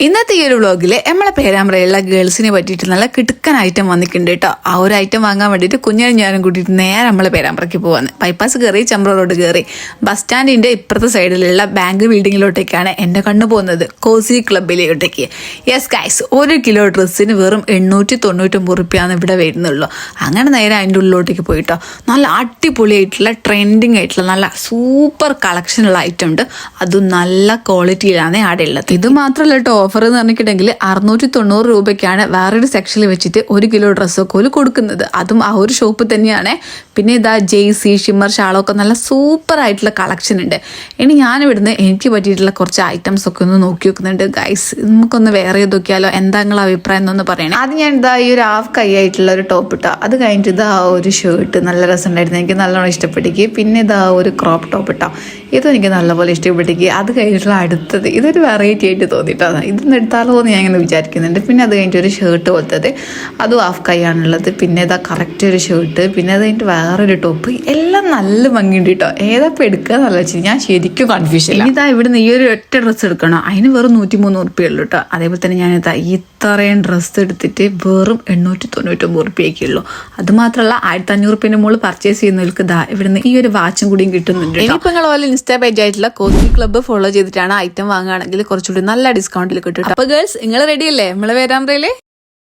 ഇന്നത്തെ ഈ ഒരു വ്ളോഗിൽ നമ്മളെ പേരാമ്പ്രയുള്ള ഗേൾസിനെ പറ്റിയിട്ട് നല്ല കിടുക്കൻ ഐറ്റം വന്നിട്ടുണ്ട് കേട്ടോ. ആ ഒരു ഐറ്റം വാങ്ങാൻ വേണ്ടിയിട്ട് കുഞ്ഞാനും ഞാനും കൂട്ടിയിട്ട് നേരെ നമ്മളെ പേരാമ്പ്രയ്ക്ക് പോകാന്ന്. ബൈപ്പാസ് കയറി ചമ്പ്ര റോഡ് കയറി ബസ് സ്റ്റാൻഡിന്റെ ഇപ്പുറത്തെ സൈഡിലുള്ള ബാങ്ക് ബിൽഡിങ്ങിലോട്ടേക്കാണ് എൻ്റെ കണ്ണു പോകുന്നത്, കോസി ക്ലബിലോട്ടേക്ക്. യെസ് ഗൈസ്, 1 കിലോ ഡ്രസ്സിന് വെറും 899 റുപ്യാണ് ഇവിടെ വരുന്നുള്ളൂ. അങ്ങനെ നേരെ അതിൻ്റെ ഉള്ളിലോട്ടേക്ക് പോയിട്ടോ. നല്ല അടിപൊളിയായിട്ടുള്ള ട്രെൻഡിങ് ആയിട്ടുള്ള നല്ല സൂപ്പർ കളക്ഷനുള്ള ഐറ്റം ഉണ്ട്. അതും നല്ല ക്വാളിറ്റിയിലാണ് അവിടെ ഉള്ളത്. ഇത് മാത്രമല്ല കേട്ടോ, ഓഫർ എന്ന് പറഞ്ഞിട്ടുണ്ടെങ്കിൽ 690 രൂപയ്ക്കാണ് വേറൊരു സെക്ഷനിൽ വെച്ചിട്ട് 1 കിലോ ഡ്രസ്സൊക്കെ ഓല് കൊടുക്കുന്നത്. അതും ആ ഒരു ഷോപ്പ് തന്നെയാണ്. പിന്നെ ഇതാ ജെയ്സി ഷിമ്മർ ഷാളൊക്കെ നല്ല സൂപ്പർ ആയിട്ടുള്ള കളക്ഷൻ ഉണ്ട്. ഇനി ഞാനിവിടുന്ന് എനിക്ക് പറ്റിയിട്ടുള്ള കുറച്ച് ഐറ്റംസ് ഒക്കെ ഒന്ന് നോക്കി വെക്കുന്നുണ്ട് ഗൈസ്. നമുക്കൊന്ന് വേറെ നോക്കിയാലോ, എന്താ നിങ്ങളുടെ അഭിപ്രായം എന്നൊന്ന് പറയണേ. ആദ്യം ഞാൻ ഇതാ ഈ ഒരു ഹാഫ് കൈ ആയിട്ടുള്ള ഒരു ടോപ്പ് ഇട്ടാ, അത് കഴിഞ്ഞിട്ട് ഇതാ ഒരു ഷർട്ട് നല്ല രസമുണ്ടായിരുന്നു, എനിക്ക് നല്ലോണം ഇഷ്ടപ്പെട്ടേക്ക്. പിന്നെ ഇതാ ഒരു ക്രോപ്പ് ടോപ്പ് ഇട്ടാ, ഇതും എനിക്ക് നല്ലപോലെ ഇഷ്ടപ്പെട്ടേക്ക്. അത് കഴിഞ്ഞിട്ടുള്ള അടുത്തത് ഇതൊരു വെറൈറ്റി ആയിട്ട് തോന്നിയിട്ടാണ്, ഇതൊന്നും എടുത്താലോ എന്ന് ഞാൻ ഇങ്ങനെ വിചാരിക്കുന്നുണ്ട്. പിന്നെ അത് കഴിഞ്ഞിട്ട് ഒരു ഷർട്ട് പോലത്തത്, അതും ഹാഫ് കൈ ആണുള്ളത്. പിന്നെ ഇതാ കറക്റ്റ് ഒരു ഷർട്ട്, പിന്നെ അത് കഴിഞ്ഞിട്ട് വേറൊരു ടോപ്പ്. എല്ലാം നല്ല ഭംഗിയുണ്ട് കേട്ടോ. ഏതപ്പോൾ എടുക്കുക എന്നല്ല വെച്ചാൽ ഞാൻ ശരിക്കും കൺഫ്യൂഷൻ. ഇതാ ഇവിടുന്ന് ഈ ഒരു ഒറ്റ ഡ്രസ്സ് എടുക്കണം, അതിന് വെറും 103 റുപ്യ ഉള്ളൂ കേട്ടോ. അതേപോലെ തന്നെ ഞാനിതാ ഇത്രയും ഡ്രസ്സ് എടുത്തിട്ട് വെറും 899 റുപ്യയൊക്കെ ഉള്ളൂ. അത് മാത്രമല്ല 1500 റുപ്യൻ്റെ മുകളിൽ പർച്ചേസ് ചെയ്യുന്നവർക്ക് ഇതാ ഇവിടുന്ന് ഈ ഒരു വാച്ചും കൂടിയും കിട്ടുന്നുണ്ട്. ഇനിയിപ്പോൾ നിങ്ങൾ പോലെ ഇൻസ്റ്റാ പേജ് ആയിട്ടുള്ള കോസി ക്ലബ്ബ് ഫോളോ ചെയ്തിട്ടാണ് ഐറ്റം വാങ്ങുകയാണെങ്കിൽ കുറച്ചുകൂടി നല്ല ഡിസ്കൗണ്ടിൽ കിട്ടും. അപ്പോൾ ഗേൾസ്, നിങ്ങൾ റെഡി അല്ലേ നമ്മളെ പേരാമ്പ്രയിലെ?